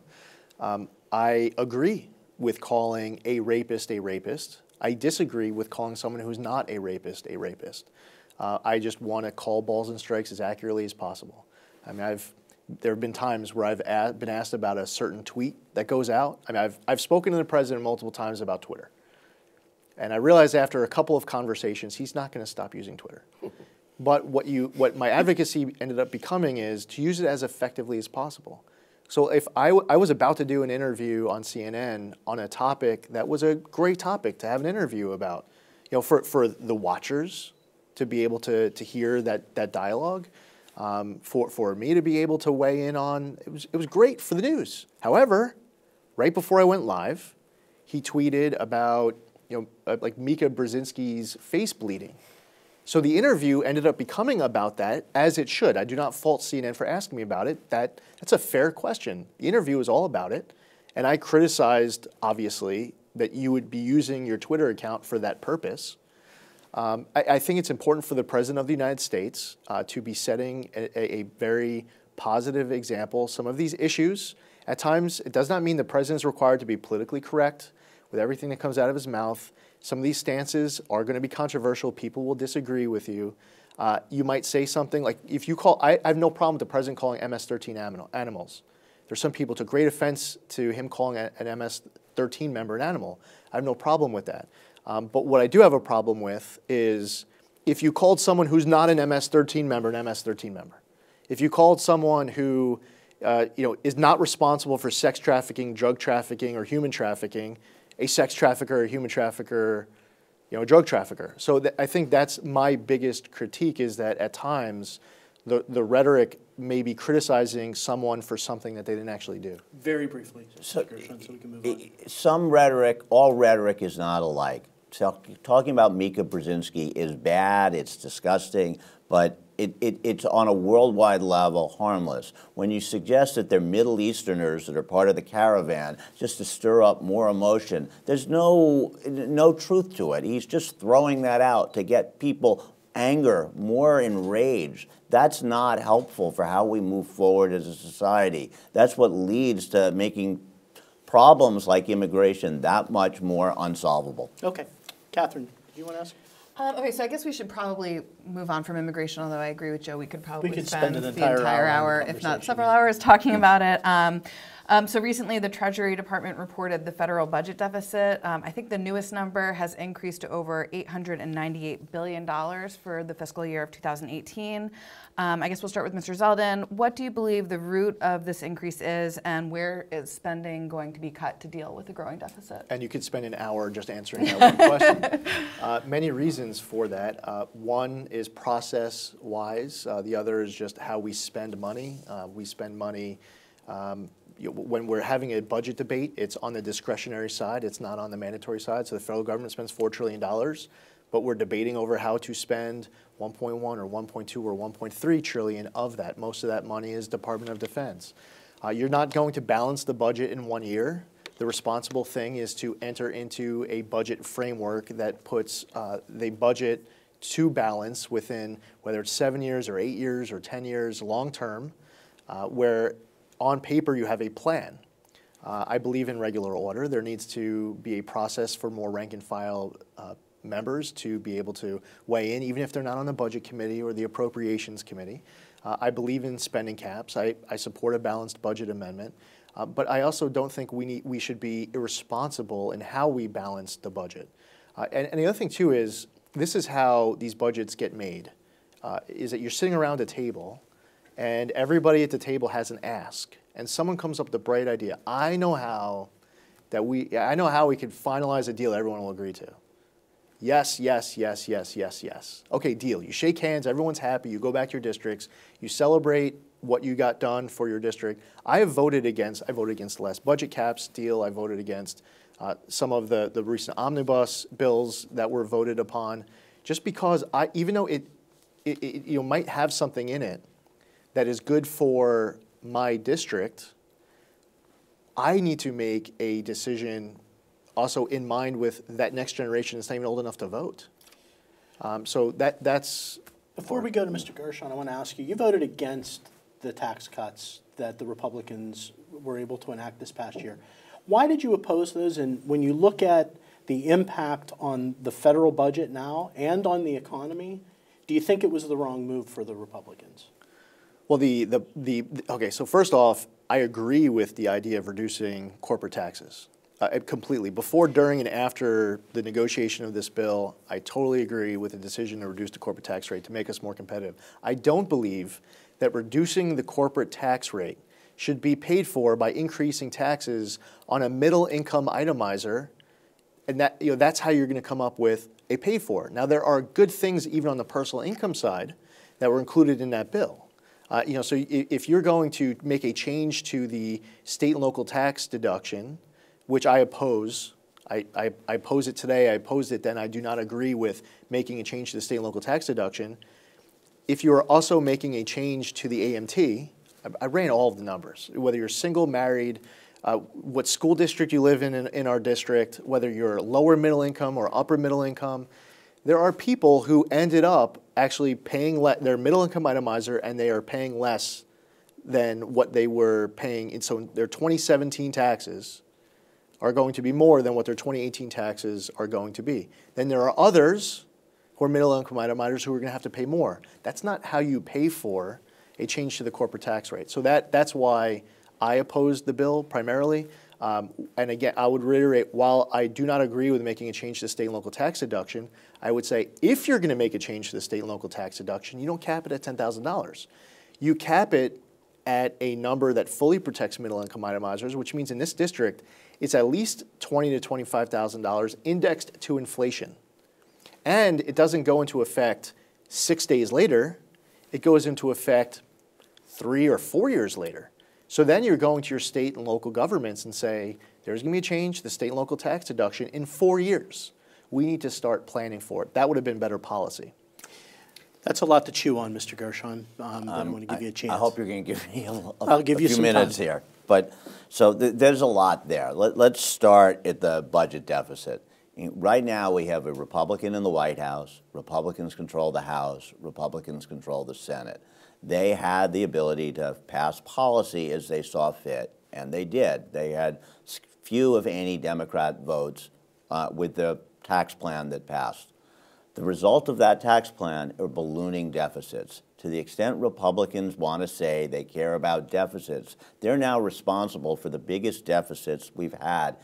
I agree with calling a rapist a rapist. I disagree with calling someone who's not a rapist a rapist. I just want to call balls and strikes as accurately as possible. I mean, there have been times where I've been asked about a certain tweet that goes out. I mean, I've spoken to the president multiple times about Twitter. And I realized after a couple of conversations, he's not going to stop using Twitter. But what my advocacy ended up becoming is to use it as effectively as possible. So if I was about to do an interview on CNN on a topic that was a great topic to have an interview about, for the watchers to be able to hear that dialogue, for me to be able to weigh in on, it was great for the news. However, right before I went live, he tweeted about like Mika Brzezinski's face bleeding. So the interview ended up becoming about that, as it should. I do not fault CNN for asking me about it. That's a fair question. The interview was all about it. And I criticized, obviously, that you would be using your Twitter account for that purpose. I think it's important for the President of the United States to be setting a very positive example. Some of these issues, at times, it does not mean the President is required to be politically correct with everything that comes out of his mouth. Some of these stances are going to be controversial. People will disagree with you. You might say something like, if you call, I have no problem with the president calling MS-13 animals. There's some people, to great offense to him calling an MS-13 member an animal. I have no problem with that. But what I do have a problem with is if you called someone who's not an MS-13 member an MS-13 member. If you called someone who is not responsible for sex trafficking, drug trafficking, or human trafficking, a sex trafficker, a human trafficker, a drug trafficker. So I think that's my biggest critique, is that at times the rhetoric may be criticizing someone for something that they didn't actually do. Very briefly, so we can move on. Some rhetoric, all rhetoric is not alike. So talking about Mika Brzezinski is bad, it's disgusting, but it's on a worldwide level harmless. When you suggest that they're Middle Easterners that are part of the caravan just to stir up more emotion, there's no truth to it. He's just throwing that out to get people anger, more enraged. That's not helpful for how we move forward as a society. That's what leads to making problems like immigration that much more unsolvable. Okay. Catherine, do you want to ask? Okay, so I guess we should probably move on from immigration, although I agree with Joe, we could probably spend the an entire entire hour hour on the if not conversation, several hours, talking about it. So recently, the Treasury Department reported the federal budget deficit. I think the newest number has increased to over $898 billion for the fiscal year of 2018. I guess we'll start with Mr. Zeldin. What do you believe the root of this increase is, and where is spending going to be cut to deal with the growing deficit? And you could spend an hour just answering that one question. Many reasons for that. One is process-wise. The other is just how we spend money. We spend money when we're having a budget debate, it's on the discretionary side, it's not on the mandatory side. So the federal government spends $4 trillion, but we're debating over how to spend 1.1 or 1.2 or 1.3 trillion of that. Most of that money is Department of Defense. You're not going to balance the budget in 1 year. The responsible thing is to enter into a budget framework that puts the budget to balance within, whether it's 7 years or 8 years or 10 years, long term, where on paper you have a plan. I believe in regular order. There needs to be a process for more rank and file members to be able to weigh in, even if they're not on the budget committee or the appropriations committee. I believe in spending caps. I support a balanced budget amendment. But I also don't think we should be irresponsible in how we balance the budget. And the other thing too is, this is how these budgets get made, is that you're sitting around a table and everybody at the table has an ask, and someone comes up with a bright idea. I know how we could finalize a deal everyone will agree to. Yes, yes, yes, yes, yes, yes. Okay, deal. You shake hands, everyone's happy, you go back to your districts, you celebrate what you got done for your district. I voted against the last budget caps deal. I voted against some of the recent omnibus bills that were voted upon, just because even though it might have something in it that is good for my district, I need to make a decision also in mind with that next generation that's not even old enough to vote. So that's... Before we go to Mr. Gershon, I want to ask you, you voted against the tax cuts that the Republicans were able to enact this past year. Why did you oppose those? And when you look at the impact on the federal budget now and on the economy, do you think it was the wrong move for the Republicans? Well, okay, so first off, I agree with the idea of reducing corporate taxes completely. Before, during, and after the negotiation of this bill, I totally agree with the decision to reduce the corporate tax rate to make us more competitive. I don't believe that reducing the corporate tax rate should be paid for by increasing taxes on a middle income itemizer, and that's how you're going to come up with a pay for. Now, there are good things even on the personal income side that were included in that bill. So if you're going to make a change to the state and local tax deduction, which I oppose, I oppose it today, I opposed it then, I do not agree with making a change to the state and local tax deduction. If you're also making a change to the AMT, I ran all of the numbers, whether you're single, married, what school district you live in our district, whether you're lower middle income or upper middle income, there are people who ended up actually paying their middle income itemizer, and they are paying less than what they were paying. And so their 2017 taxes are going to be more than what their 2018 taxes are going to be. Then there are others who are middle income itemizers who are going to have to pay more. That's not how you pay for a change to the corporate tax rate. So that's why I opposed the bill primarily. And again, I would reiterate, while I do not agree with making a change to the state and local tax deduction, I would say if you're going to make a change to the state and local tax deduction, you don't cap it at $10,000. You cap it at a number that fully protects middle income itemizers, which means in this district, it's at least $20,000 to $25,000 indexed to inflation. And it doesn't go into effect 6 days later. It goes into effect 3 or 4 years later. So then you're going to your state and local governments and say, there's going to be a change to the state and local tax deduction in 4 years. We need to start planning for it. That would have been better policy. That's a lot to chew on, Mr. Gershon. I don't want to give you a chance. I hope you're going to give me I'll give you few some minutes time here. But so there's a lot there. Let's start at the budget deficit. Right now we have a Republican in the White House. Republicans control the House. Republicans control the Senate. They had the ability to pass policy as they saw fit, and they did. They had few, if any, Democrat votes with the tax plan that passed. The result of that tax plan are ballooning deficits. To the extent Republicans want to say they care about deficits, they're now responsible for the biggest deficits we've had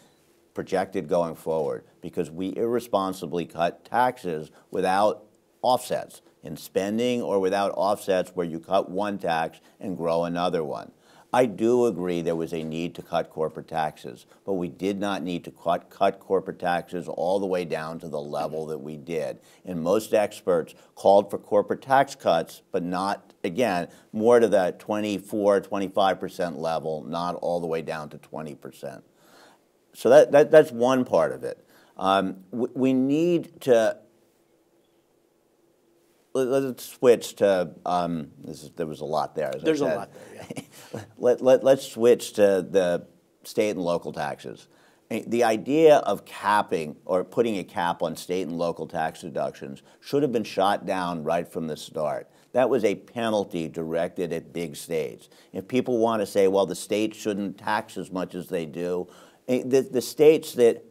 projected going forward because we irresponsibly cut taxes without offsets in spending or without offsets where you cut one tax and grow another one. I do agree there was a need to cut corporate taxes, but we did not need to cut corporate taxes all the way down to the level that we did. And most experts called for corporate tax cuts, but not, again, more to that 24, 25% level, not all the way down to 20%. So that's one part of it. We need to, let's switch to, there was a lot there. There's a lot there, yeah. Let's switch to the state and local taxes. The idea of capping or putting a cap on state and local tax deductions should have been shot down right from the start. That was a penalty directed at big states. If people want to say, well, the states shouldn't tax as much as they do, the states that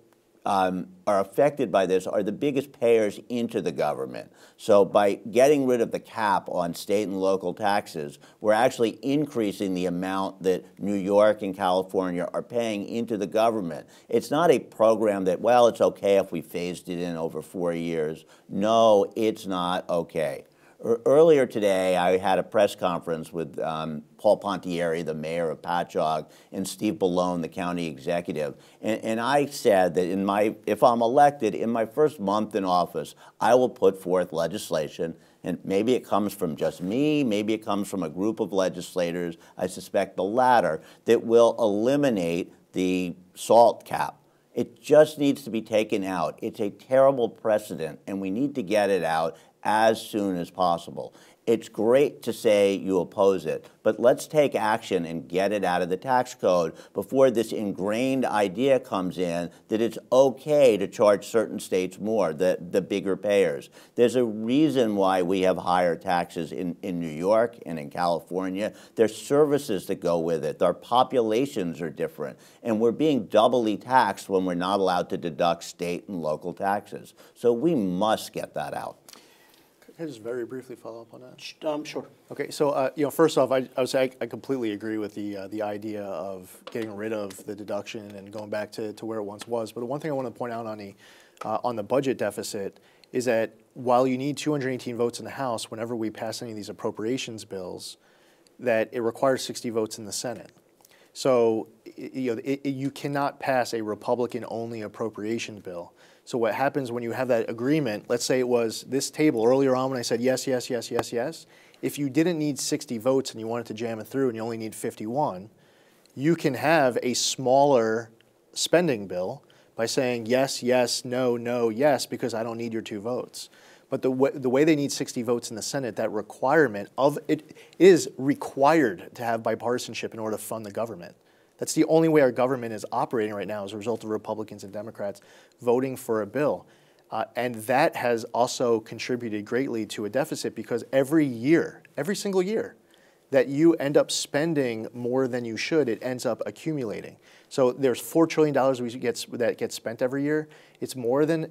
are affected by this are the biggest payers into the government. So by getting rid of the cap on state and local taxes, we're actually increasing the amount that New York and California are paying into the government. It's not a program that, well, it's okay if we phased it in over 4 years. No, it's not okay. Earlier today, I had a press conference with Paul Pontieri, the mayor of Patchogue, and Steve Ballone, the county executive. And I said that if I'm elected, in my first month in office, I will put forth legislation, and maybe it comes from just me, maybe it comes from a group of legislators, I suspect the latter, that will eliminate the SALT cap. It just needs to be taken out. It's a terrible precedent, and we need to get it out as soon as possible. It's great to say you oppose it, but let's take action and get it out of the tax code before this ingrained idea comes in that it's okay to charge certain states more, the bigger payers. There's a reason why we have higher taxes in New York and in California. There's services that go with it. Our populations are different, and we're being doubly taxed when we're not allowed to deduct state and local taxes. So we must get that out. Can I just very briefly follow up on that? Sure. Okay, so first off, I would say I completely agree with the idea of getting rid of the deduction and going back to where it once was. But one thing I want to point out on the budget deficit is that while you need 218 votes in the House whenever we pass any of these appropriations bills, that it requires 60 votes in the Senate. So you cannot pass a Republican-only appropriation bill. So what happens when you have that agreement, let's say it was this table earlier on when I said yes, yes, yes, yes, yes, if you didn't need 60 votes and you wanted to jam it through and you only need 51, you can have a smaller spending bill by saying yes, yes, no, no, yes, because I don't need your 2 votes. But the way they need 60 votes in the Senate, that requirement of it is required to have bipartisanship in order to fund the government. That's the only way our government is operating right now as a result of Republicans and Democrats voting for a bill. And that has also contributed greatly to a deficit because every year, every single year, that you end up spending more than you should, it ends up accumulating. So there's $4 trillion that gets spent every year. It's more than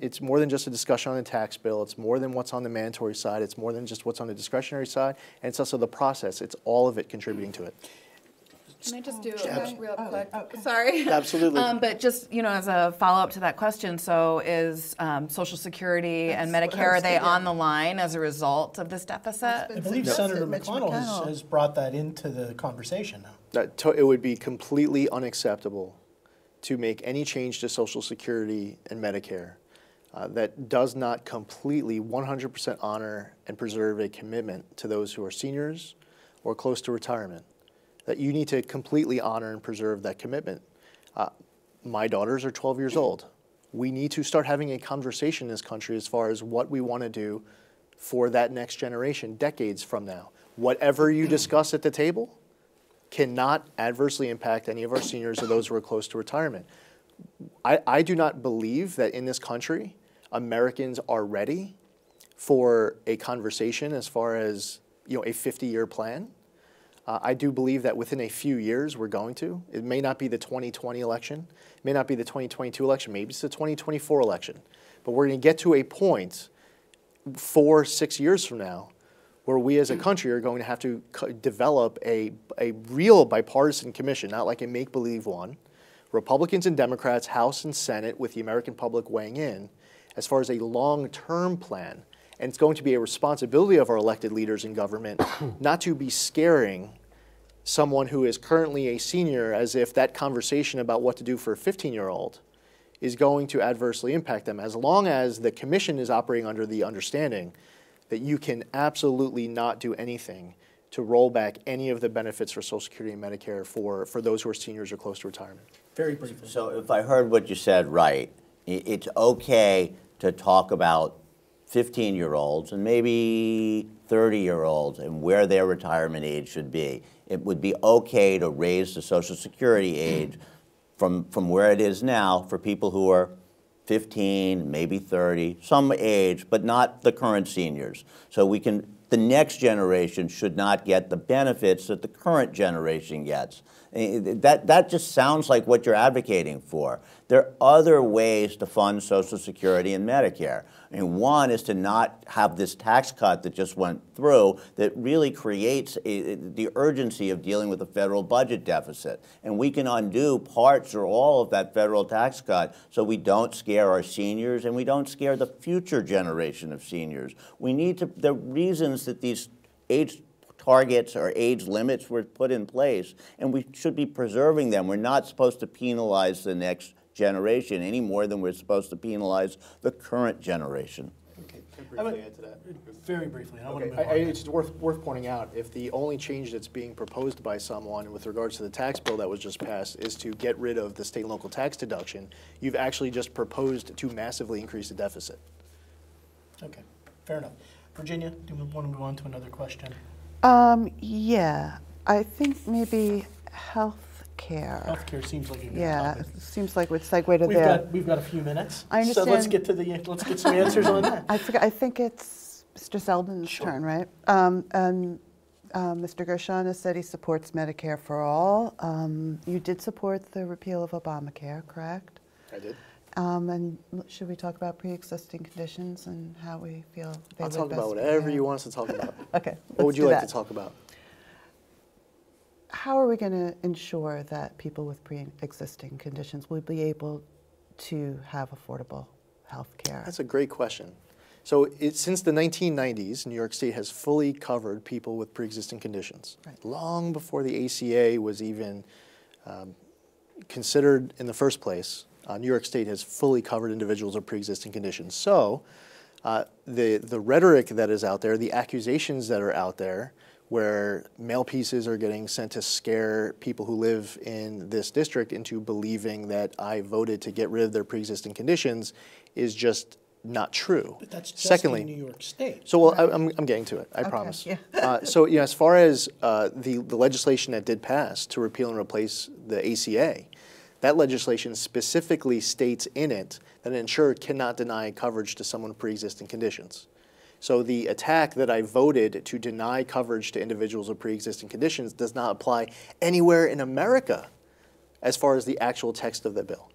just a discussion on the tax bill. It's more than what's on the mandatory side. It's more than just what's on the discretionary side. And it's also the process. It's all of it contributing to it. Can I just do it real quick? Okay. Sorry. Absolutely. But just, as a follow-up to that question, so is Social Security and Medicare, are they on the line as a result of this deficit? I believe Senator McConnell has brought that into the conversation now. It would be completely unacceptable to make any change to Social Security and Medicare that does not completely 100% honor and preserve a commitment to those who are seniors or close to retirement. That you need to completely honor and preserve that commitment. My daughters are 12 years old. We need to start having a conversation in this country as far as what we want to do for that next generation, decades from now. Whatever you discuss at the table cannot adversely impact any of our seniors or those who are close to retirement. I do not believe that in this country, Americans are ready for a conversation as far as a 50-year plan. I do believe that within a few years we're going to. It may not be the 2020 election, it may not be the 2022 election, maybe it's the 2024 election. But we're going to get to a point 4-6 years from now where we as a country are going to have to develop a real bipartisan commission, not like a make-believe one, Republicans and Democrats, House and Senate, with the American public weighing in, as far as a long-term plan. And it's going to be a responsibility of our elected leaders in government not to be scaring someone who is currently a senior as if that conversation about what to do for a 15-year-old is going to adversely impact them, as long as the commission is operating under the understanding that you can absolutely not do anything to roll back any of the benefits for Social Security and Medicare for those who are seniors or close to retirement. Very briefly. So if I heard what you said right, it's okay to talk about 15-year-olds and maybe 30-year-olds and where their retirement age should be. It would be okay to raise the Social Security age from where it is now for people who are 15, maybe 30, some age, but not the current seniors. So the next generation should not get the benefits that the current generation gets. That just sounds like what you're advocating for. There are other ways to fund Social Security and Medicare. I mean, one is to not have this tax cut that just went through that really creates the urgency of dealing with the federal budget deficit. And we can undo parts or all of that federal tax cut so we don't scare our seniors and we don't scare the future generation of seniors. We need to, the reasons that these age targets or age limits were put in place, and we should be preserving them. We're not supposed to penalize the next generation any more than we're supposed to penalize the current generation. Okay, can I briefly add to that? Very briefly. I want to move Okay, on. it's worth pointing out, if the only change that's being proposed by someone with regards to the tax bill that was just passed is to get rid of the state and local tax deduction, you've actually just proposed to massively increase the deficit. Okay, fair enough. Virginia, do we want to move on to another question? Yeah, I think maybe health care. Healthcare seems like a good Yeah, topic. it seems like we'd segue to there. We've got a few minutes. I So let's understand. let's get some answers on that. I think it's Mr. Zeldin's Sure. turn, right? And Mr. Gershon has said he supports Medicare for all. You did support the repeal of Obamacare, correct? I did. And should we talk about pre-existing conditions and how we feel they I'll would talk best about be whatever handled? you want us to talk about. Okay, What would let's you do like that. to talk about? How are we going to ensure that people with pre-existing conditions will be able to have affordable health care? That's a great question. So since the 1990s, New York State has fully covered people with pre-existing conditions. Right. Long before the ACA was even considered in the first place, New York State has fully covered individuals with pre-existing conditions. So the rhetoric that is out there, the accusations that are out there, where mail pieces are getting sent to scare people who live in this district into believing that I voted to get rid of their pre-existing conditions, is just not true. But that's just Secondly, in New York State. so well, I'm getting to it. I promise. yeah. So as far as the legislation that did pass to repeal and replace the ACA, that legislation specifically states in it that an insurer cannot deny coverage to someone with pre-existing conditions. So the attack that I voted to deny coverage to individuals with pre-existing conditions does not apply anywhere in America as far as the actual text of the bill.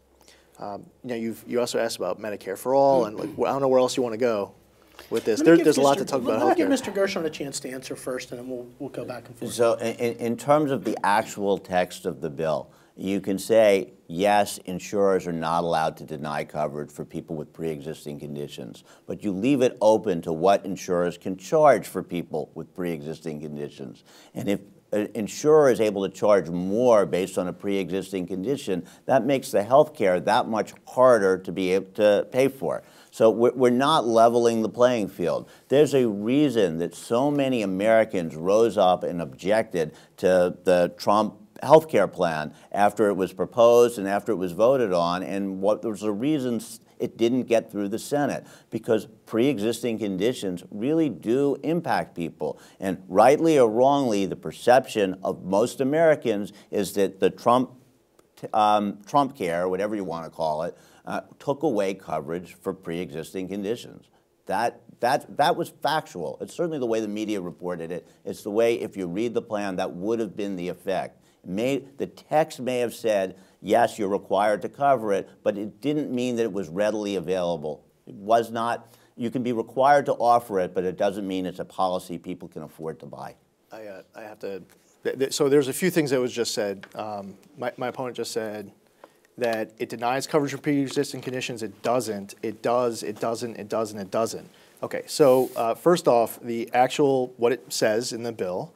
You also asked about Medicare for all, and like, I don't know where else you want to go with this. There's a lot to talk about Let me give healthcare. Mr. Gershon a chance to answer first, and then we'll go back and forth. So in terms of the actual text of the bill, you can say, yes, insurers are not allowed to deny coverage for people with pre-existing conditions, but you leave it open to what insurers can charge for people with pre-existing conditions. And if an insurer is able to charge more based on a pre-existing condition, that makes the health care that much harder to be able to pay for. So we're not leveling the playing field. There's a reason that so many Americans rose up and objected to the Trump health care plan after it was proposed and after it was voted on, and what was the reasons it didn't get through the Senate, because pre-existing conditions really do impact people. And rightly or wrongly, the perception of most Americans is that the Trump care, whatever you want to call it, took away coverage for pre-existing conditions. That was factual. It's certainly the way the media reported it. It's the way, if you read the plan, that would have been the effect. The text may have said, yes, you're required to cover it, but it didn't mean that it was readily available. It was not. You can be required to offer it, but it doesn't mean it's a policy people can afford to buy. I have to, so there's a few things that was just said. My opponent just said that it denies coverage for pre-existing conditions. It doesn't. It does. It doesn't. It doesn't. It doesn't. Okay. So first off, the actual what it says in the bill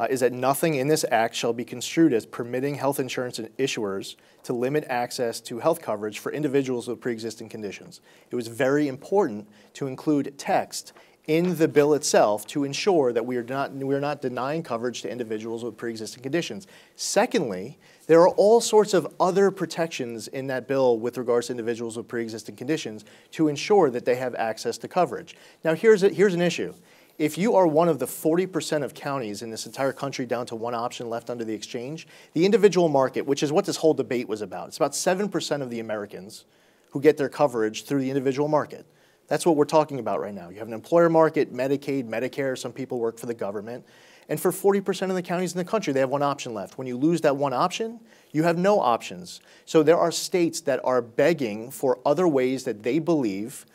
is that nothing in this act shall be construed as permitting health insurance issuers to limit access to health coverage for individuals with pre-existing conditions. It was very important to include text in the bill itself to ensure that we are not denying coverage to individuals with pre-existing conditions. Secondly, there are all sorts of other protections in that bill with regards to individuals with pre-existing conditions to ensure that they have access to coverage. Now, here's an issue. If you are one of the 40% of counties in this entire country down to one option left under the exchange, the individual market, which is what this whole debate was about, it's about 7% of the Americans who get their coverage through the individual market. That's what we're talking about right now. You have an employer market, Medicaid, Medicare, some people work for the government. And for 40% of the counties in the country, they have one option left. When you lose that one option, you have no options. So there are states that are begging for other ways that they believe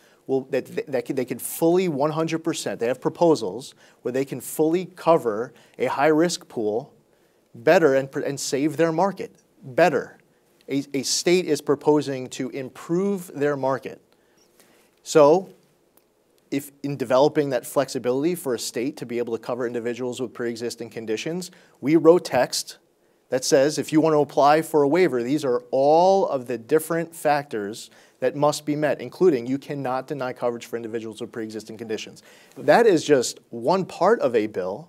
they can fully 100%, they have proposals where they can fully cover a high-risk pool better and save their market better. A state is proposing to improve their market. So if in developing that flexibility for a state to be able to cover individuals with pre-existing conditions, we wrote text that says if you want to apply for a waiver, these are all of the different factors that must be met, including you cannot deny coverage for individuals with pre-existing conditions. That is just one part of a bill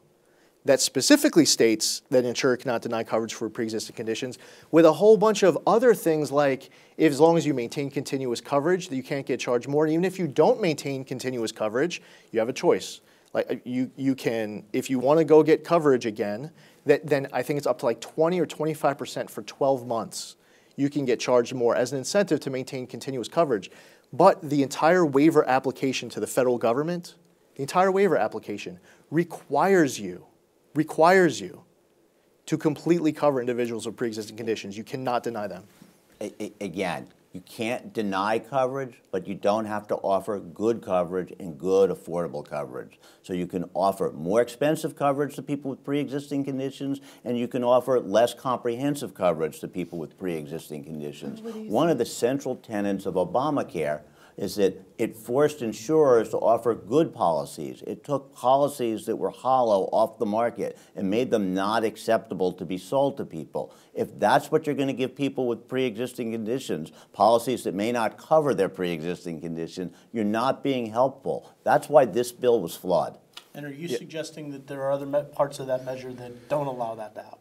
that specifically states that an insurer cannot deny coverage for pre-existing conditions, with a whole bunch of other things like as long as you maintain continuous coverage, that you can't get charged more. And even if you don't maintain continuous coverage, you have a choice. Like you can, if you want to go get coverage again, then I think it's up to like 20 or 25% for 12 months. You can get charged more as an incentive to maintain continuous coverage. But the entire waiver application to the federal government, the entire waiver application requires you to completely cover individuals with pre-existing conditions. You cannot deny them. Again, you can't deny coverage, but you don't have to offer good coverage and good affordable coverage. So you can offer more expensive coverage to people with pre-existing conditions, and you can offer less comprehensive coverage to people with pre-existing conditions. One of the central tenets of Obamacare is that it forced insurers to offer good policies. It took policies that were hollow off the market and made them not acceptable to be sold to people. If that's what you're going to give people with pre-existing conditions, policies that may not cover their pre-existing condition, you're not being helpful. That's why this bill was flawed. And are you suggesting that there are other parts of that measure that don't allow that to happen?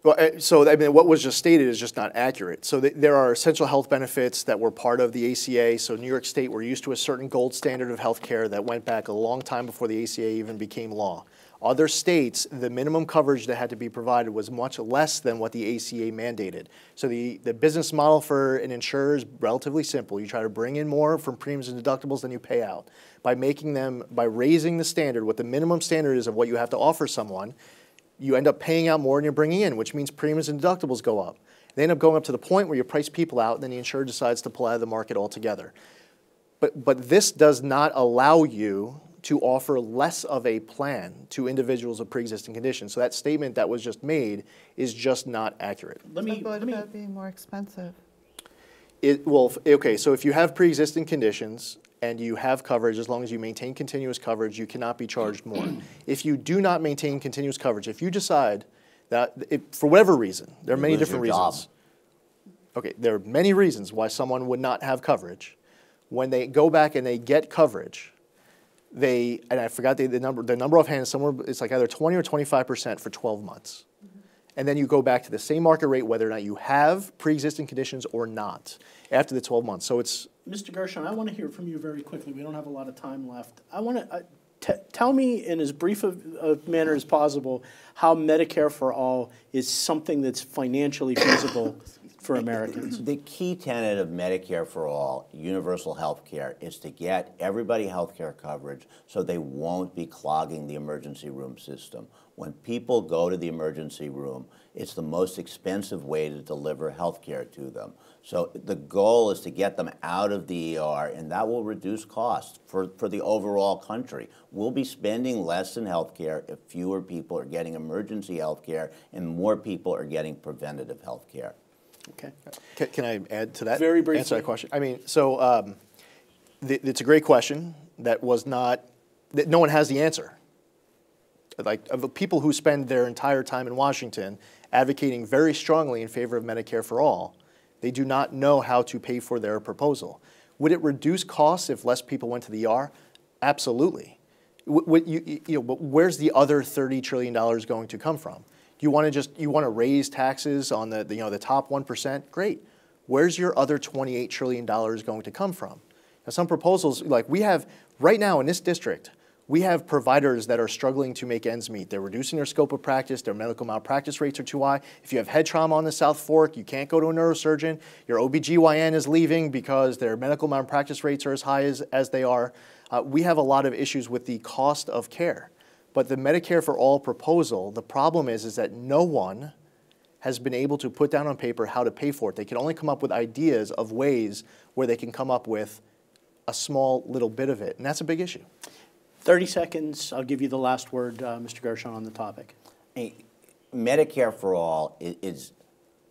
Well, so I mean, what was just stated is just not accurate. So there are essential health benefits that were part of the ACA. So New York State, we're used to a certain gold standard of health care that went back a long time before the ACA even became law. Other states, the minimum coverage that had to be provided was much less than what the ACA mandated. So the business model for an insurer is relatively simple. You try to bring in more from premiums and deductibles than you pay out. By raising the standard, what the minimum standard is of what you have to offer someone, you end up paying out more than you're bringing in, which means premiums and deductibles go up. They end up going up to the point where you price people out, and then the insurer decides to pull out of the market altogether. But this does not allow you to offer less of a plan to individuals with pre-existing conditions. So that statement that was just made is just not accurate. What about being more expensive? Okay, so if you have pre-existing conditions and you have coverage, as long as you maintain continuous coverage, you cannot be charged more. If you do not maintain continuous coverage, if you decide that, for whatever reason, there are many different reasons. Okay, there are many reasons why someone would not have coverage. When they go back and they get coverage, and I forgot the number offhand is somewhere, it's like either 20 or 25% for 12 months. And then you go back to the same market rate whether or not you have pre-existing conditions or not after the 12 months. So it's... Mr. Gershon, I want to hear from you very quickly. We don't have a lot of time left. I want to tell me in as brief a manner as possible how Medicare for All is something that's financially feasible for Americans. The key tenet of Medicare for All, universal health care, is to get everybody health care coverage so they won't be clogging the emergency room system. When people go to the emergency room, it's the most expensive way to deliver health care to them. So the goal is to get them out of the ER, and that will reduce costs for the overall country. We'll be spending less in health care if fewer people are getting emergency health care and more people are getting preventative health care. Okay. Can I add to that? Very briefly. Answer that question. I mean, so it's a great question that no one has the answer. Like, of the people who spend their entire time in Washington advocating very strongly in favor of Medicare for all, they do not know how to pay for their proposal. Would it reduce costs if less people went to the ER? Absolutely. But where's the other $30 trillion going to come from? You want to raise taxes on the top 1%? Great. Where's your other $28 trillion going to come from? Now, some proposals, like we have right now in this district, we have providers that are struggling to make ends meet. They're reducing their scope of practice. Their medical malpractice rates are too high. If you have head trauma on the South Fork, you can't go to a neurosurgeon. Your OBGYN is leaving because their medical malpractice rates are as high as they are. We have a lot of issues with the cost of care. But the Medicare for All proposal, the problem is that no one has been able to put down on paper how to pay for it. They can only come up with ideas of ways where they can come up with a small little bit of it, and that's a big issue. 30 seconds. I'll give you the last word, Mr. Gershon, on the topic. Medicare for All is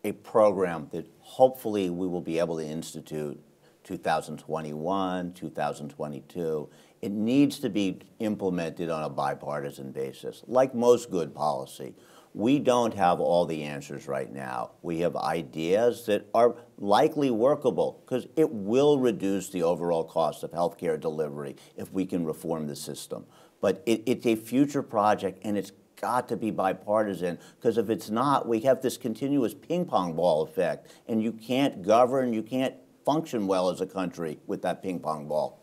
a program that hopefully we will be able to institute 2021, 2022. It needs to be implemented on a bipartisan basis, like most good policy. We don't have all the answers right now. We have ideas that are likely workable because it will reduce the overall cost of healthcare delivery if we can reform the system. But it's a future project, and it's got to be bipartisan, because if it's not, we have this continuous ping pong ball effect, and you can't govern, you can't function well as a country with that ping pong ball.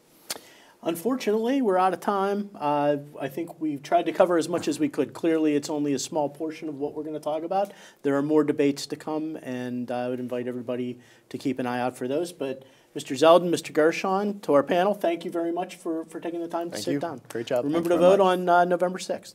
Unfortunately, we're out of time. I think we've tried to cover as much as we could. Clearly, it's only a small portion of what we're going to talk about. There are more debates to come, and I would invite everybody to keep an eye out for those. But Mr. Zeldin, Mr. Gershon, to our panel, thank you very much for taking the time to sit down. Great job. Remember to vote on November 6th.